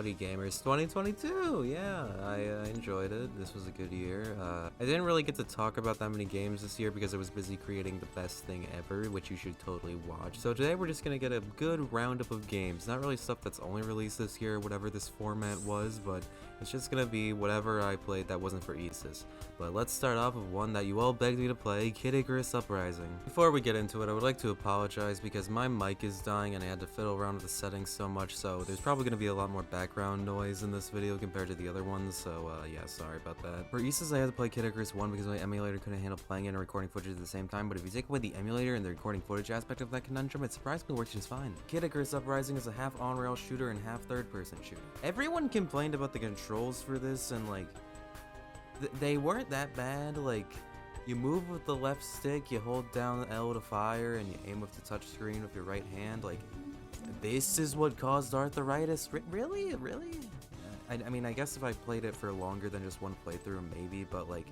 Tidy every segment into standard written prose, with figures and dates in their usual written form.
Howdy Gamers 2022. Yeah, I enjoyed it. This was a good year. I didn't really get to talk about that many games this year because I was busy creating the best thing ever, which you should totally watch. So today we're just gonna get a good roundup of games. Not really stuff that's only released this year, whatever this format was, but it's just gonna be whatever I played that wasn't for Isis. But let's start off with one that you all begged me to play, Kid Icarus Uprising. Before we get into it, I would like to apologize because my mic is dying and I had to fiddle around with the settings so much, so there's probably gonna be a lot more background noise in this video compared to the other ones, so yeah, sorry about that. For Isis, I had to play Kid Icarus 1 because my emulator couldn't handle playing it and recording footage at the same time, but if you take away the emulator and the recording footage aspect of that conundrum, it surprisingly works just fine. Kid Icarus Uprising is a half on-rail shooter and half third-person shooter. Everyone complained about the controls for this, and like, they weren't that bad. Like, you move with the left stick, you hold down L to fire, and you aim with the touchscreen with your right hand. Like, this is what caused arthritis? Really? I mean, I guess if I played it for longer than just one playthrough, maybe, but like,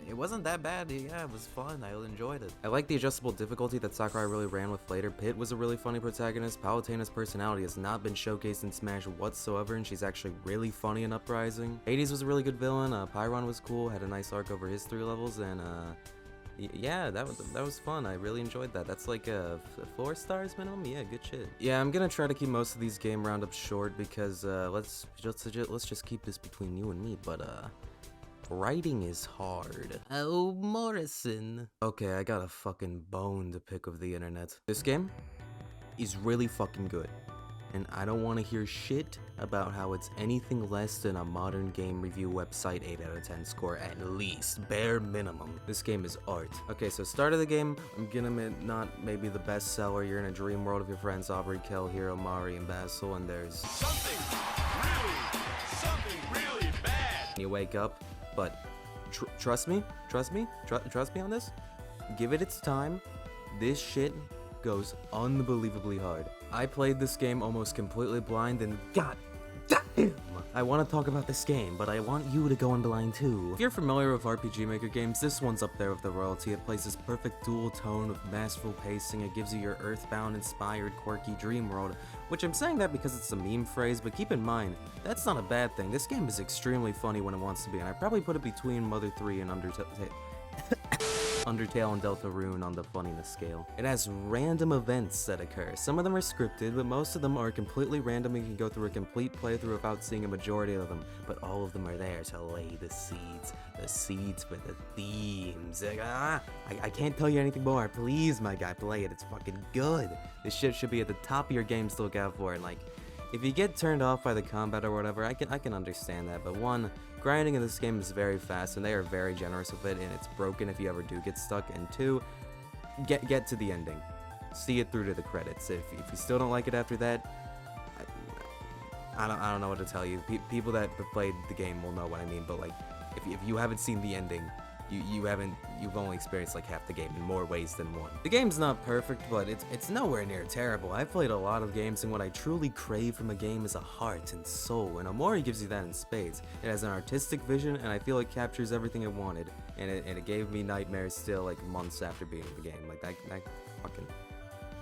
it wasn't that bad. Yeah, it was fun. I enjoyed it. I like the adjustable difficulty that Sakurai really ran with later. Pit was a really funny protagonist. Palutena's personality has not been showcased in Smash whatsoever, and she's actually really funny in Uprising. Hades was a really good villain. Pyron was cool, had a nice arc over his 3 levels, and yeah, that was fun. I really enjoyed that. That's like a 4 stars minimum. Yeah, good shit. Yeah, I'm gonna try to keep most of these game roundups short because let's just keep this between you and me. But writing is hard. Oh, Morrison. Okay, I got a fucking bone to pick with the internet. This game is really fucking good, and I don't want to hear shit about how it's anything less than a modern game review website 8 out of 10 score at least, bare minimum. This game is art. Okay, so start of the game, I'm gonna admit, not maybe the best seller. You're in a dream world of your friends Omori, Kel, Hero, Omori, and Basil, and there's something really bad. And you wake up, but trust me on this. Give it its time. This shit goes unbelievably hard. I played this game almost completely blind, and god damn, I want to talk about this game, but I want you to go in blind too. If you're familiar with RPG Maker games, this one's up there with the royalty. It plays this perfect dual tone with masterful pacing. It gives you your Earthbound inspired quirky dream world, which I'm saying that because it's a meme phrase, but keep in mind, that's not a bad thing. This game is extremely funny when it wants to be, and I probably put it between Mother 3 and Undertale and Deltarune on the funniness scale. It has random events that occur. Some of them are scripted, but most of them are completely random and you can go through a complete playthrough without seeing a majority of them, but all of them are there to lay the seeds for the themes. Like, I can't tell you anything more. Please, my guy, play it. It's fucking good. This shit should be at the top of your games to look out for, and like, if you get turned off by the combat or whatever, I can understand that, but one, grinding in this game is very fast, and they are very generous with it, and it's broken if you ever do get stuck, and 2, get to the ending. See it through to the credits. If you still don't like it after that, I don't know what to tell you. People that have played the game will know what I mean, but like, if you haven't seen the ending, you've only experienced like half the game in more ways than one. The game's not perfect, but it's nowhere near terrible. I've played a lot of games, and what I truly crave from a game is a heart and soul, and Omori gives you that in spades. It has an artistic vision, and I feel it captures everything it wanted, and it gave me nightmares still like months after beating the game. Like that fucking,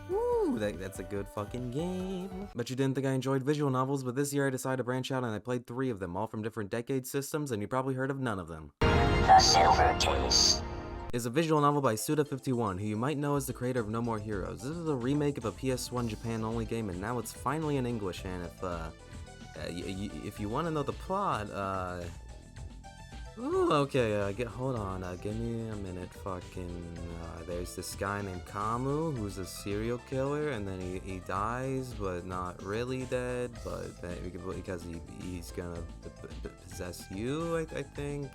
woo, that's a good fucking game. But you didn't think I enjoyed visual novels, but this year I decided to branch out and I played 3 of them, all from different decade systems, and you probably heard of none of them. The Silver Case is a visual novel by Suda51, who you might know as the creator of No More Heroes. This is a remake of a PS1 Japan-only game, and now it's finally in English, and if you want to know the plot, ooh, okay, hold on, give me a minute, there's this guy named Kamu, who's a serial killer, and then he dies, but not really dead, but because he's gonna possess you, I think.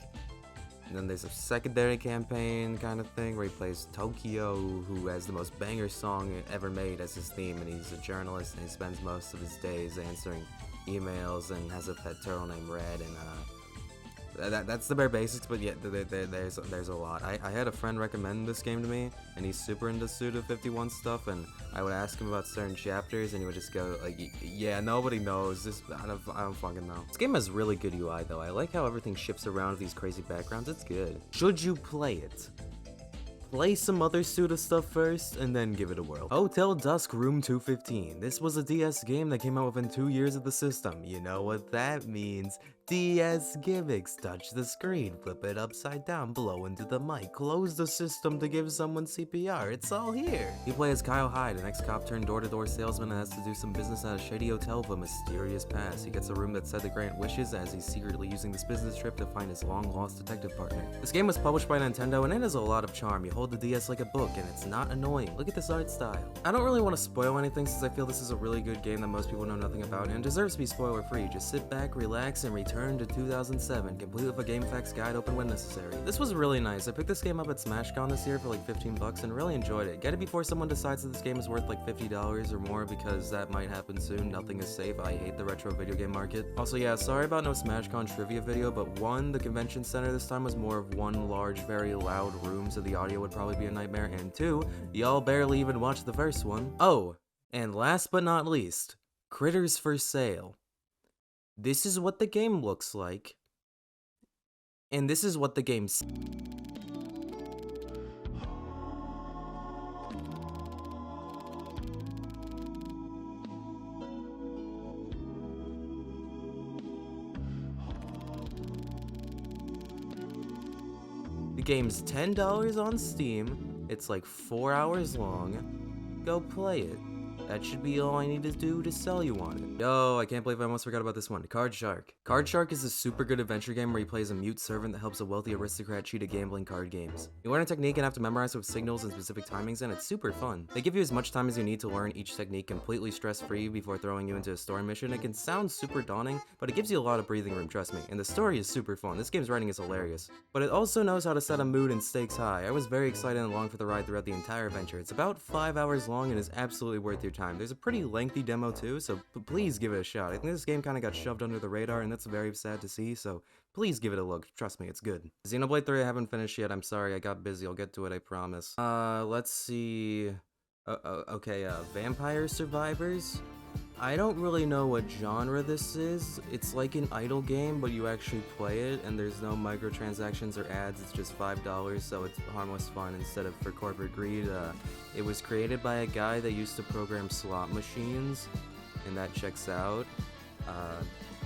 And then there's a secondary campaign kind of thing where he plays Tokio, who has the most banger song ever made as his theme, and he's a journalist, and he spends most of his days answering emails and has a pet turtle named Red, and that's the bare basics, but yeah, there's a lot. I had a friend recommend this game to me, and he's super into Suda51 stuff, and I would ask him about certain chapters, and he would just go like, yeah, nobody knows, I don't fucking know. This game has really good UI though. I like how everything shifts around with these crazy backgrounds. It's good. Should you play it? play some other Suda stuff first, and then give it a whirl. Hotel Dusk Room 215. This was a DS game that came out within 2 years of the system. You know what that means. DS gimmicks. Touch the screen, flip it upside down, blow into the mic, close the system to give someone CPR. It's all here. You play as Kyle Hyde, an ex-cop turned door-to-door salesman and has to do some business at a shady hotel with a mysterious past. He gets a room that's said to grant wishes as he's secretly using this business trip to find his long-lost detective partner. This game was published by Nintendo and it has a lot of charm. You hold the DS like a book and it's not annoying. Look at this art style. I don't really want to spoil anything since I feel this is a really good game that most people know nothing about and deserves to be spoiler-free. Just sit back, relax, and return to 2007, complete with a game facts guide open when necessary. This was really nice. I picked this game up at SmashCon this year for like 15 bucks and really enjoyed it. Get it before someone decides that this game is worth like $50 or more because that might happen soon. Nothing is safe. I hate the retro video game market. Also, yeah, sorry about no SmashCon trivia video, but one, the convention center this time was more of one large, very loud room, so the audio would probably be a nightmare, and two, y'all barely even watched the first one. Oh, and last but not least, Critters for Sale. This is what the game looks like, and this is what the game's. The game's $10 on Steam. It's like 4 hours long. Go play it. That should be all I need to do to sell you on it. Yo, I can't believe I almost forgot about this one. Card Shark. Card Shark is a super good adventure game where you play as a mute servant that helps a wealthy aristocrat cheat at gambling card games. You learn a technique and have to memorize it with signals and specific timings, and it's super fun. They give you as much time as you need to learn each technique completely stress-free before throwing you into a story mission. It can sound super daunting, but it gives you a lot of breathing room, trust me. And the story is super fun. This game's writing is hilarious. But it also knows how to set a mood and stakes high. I was very excited and along for the ride throughout the entire adventure. It's about 5 hours long and is absolutely worth your time. There's a pretty lengthy demo too, so please give it a shot. I think this game kind of got shoved under the radar, and that's very sad to see, so please give it a look. Trust me, it's good. Xenoblade 3 I haven't finished yet. I'm sorry, I got busy. I'll get to it, I promise. Let's see. Okay, Vampire Survivors? I don't really know what genre this is. It's like an idle game, but you actually play it, and there's no microtransactions or ads. It's just $5, so it's harmless fun instead of for corporate greed. It was created by a guy that used to program slot machines, and that checks out.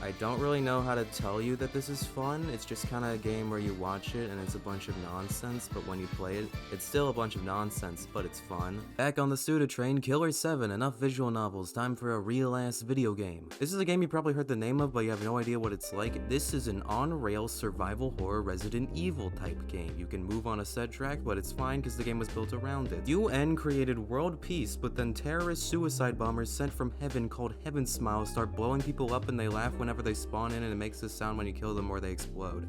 I don't really know how to tell you that this is fun. It's just kind of a game where you watch it and it's a bunch of nonsense, but when you play it, it's still a bunch of nonsense, but it's fun. Back on the Suda train, Killer7, enough visual novels, time for a real-ass video game. This is a game you probably heard the name of, but you have no idea what it's like. This is an on-rails survival horror Resident Evil type game. You can move on a set track, but it's fine because the game was built around it. UN created world peace, but then terrorist suicide bombers sent from heaven called Heaven Smile start blowing people up and they laugh whenever they spawn in, and it makes this sound when you kill them or they explode.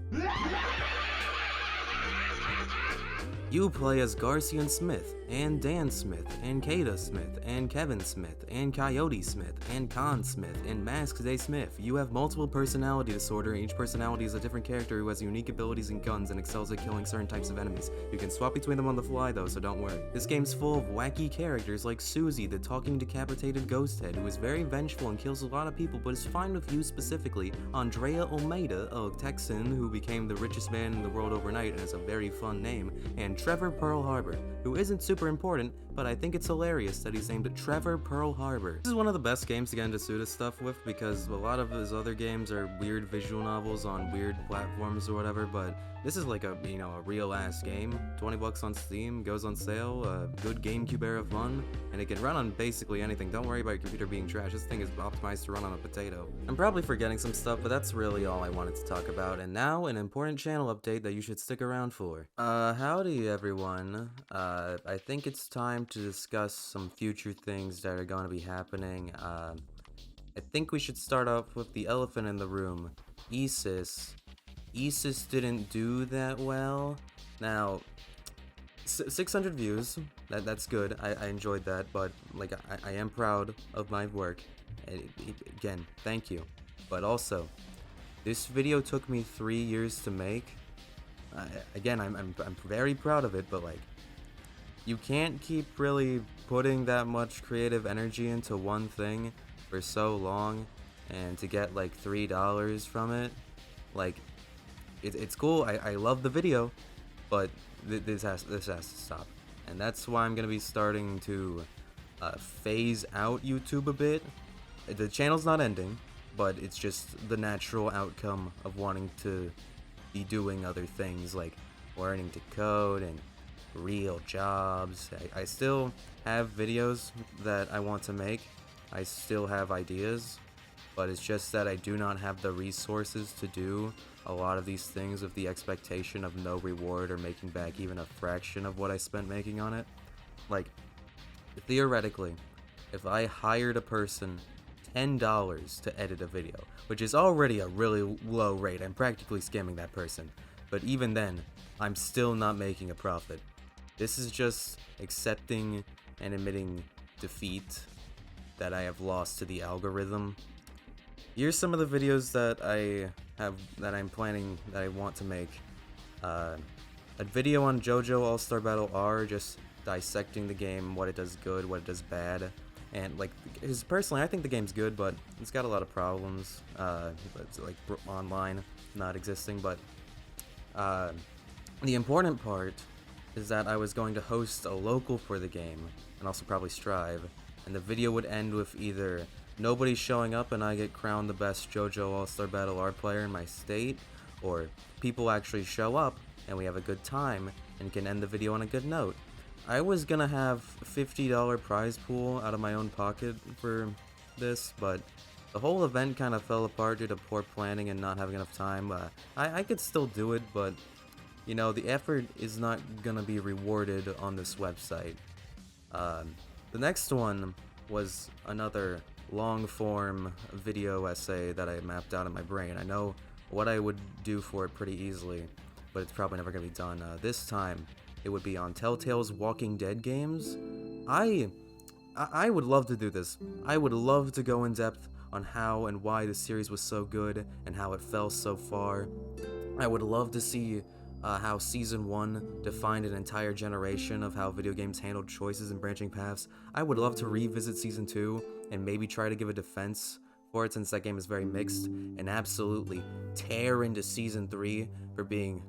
You play as Garcian Smith, and Dan Smith, and Kada Smith, and Kevin Smith, and Coyote Smith, and Con Smith, and Masks Day Smith. You have multiple personality disorder, and each personality is a different character who has unique abilities and guns and excels at killing certain types of enemies. You can swap between them on the fly though, so don't worry. This game's full of wacky characters like Susie, the talking decapitated ghost head, who is very vengeful and kills a lot of people but is fine with you specifically. Andrea Almeida, a Texan who became the richest man in the world overnight and has a very fun name, and Trevor Pearl Harbor, who isn't super important, but I think it's hilarious that he's named Trevor Pearl Harbor. This is one of the best games to get into Suda stuff with because a lot of his other games are weird visual novels on weird platforms or whatever, but this is like a real ass game. 20 bucks on Steam, goes on sale, a good GameCube era fun, and it can run on basically anything. Don't worry about your computer being trash, this thing is optimized to run on a potato. I'm probably forgetting some stuff, but that's really all I wanted to talk about, and now an important channel update that you should stick around for. Howdy everyone. I think it's time to discuss some future things that are going to be happening. I think we should start off with the elephant in the room, Isis. Isis didn't do that well. Now, 600 views, that's good. I enjoyed that, but like I am proud of my work. Again, thank you. But also, this video took me 3 years to make. Again, I'm very proud of it, but like, you can't keep really putting that much creative energy into one thing for so long, and to get like $3 from it, like, it's cool. I love the video, but this has to stop, and that's why I'm gonna be starting to phase out YouTube a bit. The channel's not ending, but it's just the natural outcome of wanting to be doing other things like learning to code and real jobs. I still have videos that I want to make. I still have ideas, but it's just that I do not have the resources to do a lot of these things with the expectation of no reward or making back even a fraction of what I spent making on it. Like, theoretically, if I hired a person $10 to edit a video, which is already a really low rate, I'm practically scamming that person, but even then, I'm still not making a profit. This is just accepting and admitting defeat, that I have lost to the algorithm. Here's some of the videos that I'm planning, that I want to make. A video on JoJo All-Star Battle R, just dissecting the game, what it does good, what it does bad. And like, because personally, I think the game's good, but it's got a lot of problems. It's like online not existing. But the important part is that I was going to host a local for the game, and also probably Strive. And the video would end with either nobody showing up and I get crowned the best JoJo All-Star Battle R player in my state, or people actually show up and we have a good time and can end the video on a good note. I was gonna have a $50 prize pool out of my own pocket for this, but the whole event kind of fell apart due to poor planning and not having enough time. I could still do it, but you know, the effort is not gonna be rewarded on this website. The next one was another long-form video essay that I mapped out in my brain. I know what I would do for it pretty easily, but it's probably never gonna be done. This time, it would be on Telltale's Walking Dead games. I would love to do this. I would love to go in depth on how and why the series was so good and how it fell so far. I would love to see how Season 1 defined an entire generation of how video games handled choices and branching paths. I would love to revisit Season 2 and maybe try to give a defense for it, since that game is very mixed, and absolutely tear into Season 3 for being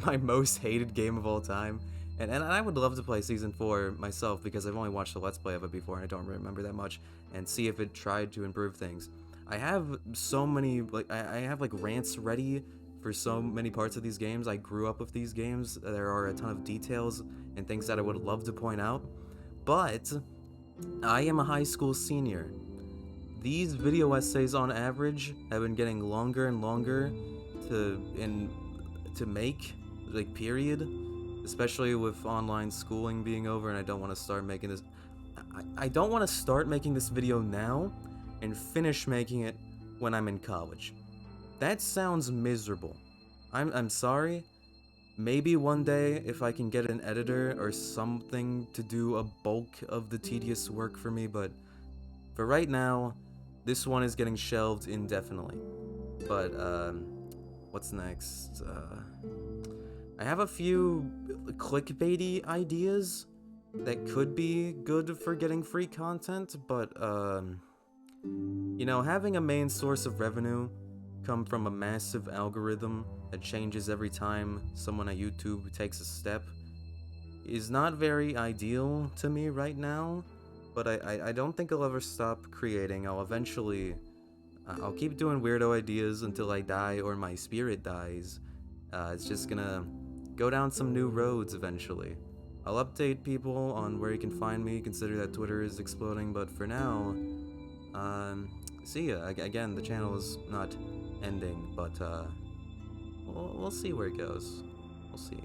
my most hated game of all time. And I would love to play Season 4 myself, because I've only watched a Let's Play of it before and I don't remember that much, and see if it tried to improve things. I have so many, like, I have like rants ready for so many parts of these games. I grew up with these games. There are a ton of details and things that I would love to point out, but I am a high school senior. These video essays on average have been getting longer and longer to make, like, period, especially with online schooling being over, and I don't want to start making this I don't want to start making this video now and finish making it when I'm in college. That sounds miserable. I'm sorry. Maybe one day, if I can get an editor or something to do a bulk of the tedious work for me, but for right now, this one is getting shelved indefinitely. But, what's next? I have a few clickbaity ideas that could be good for getting free content, but, you know, having a main source of revenue come from a massive algorithm that changes every time someone at YouTube takes a step is not very ideal to me right now, but I don't think I'll ever stop creating. I'll keep doing weirdo ideas until I die or my spirit dies. It's just gonna go down some new roads eventually. I'll update people on where you can find me, consider that Twitter is exploding, but for now, see ya. Again, the channel is not ending, but we'll see where it goes. We'll see.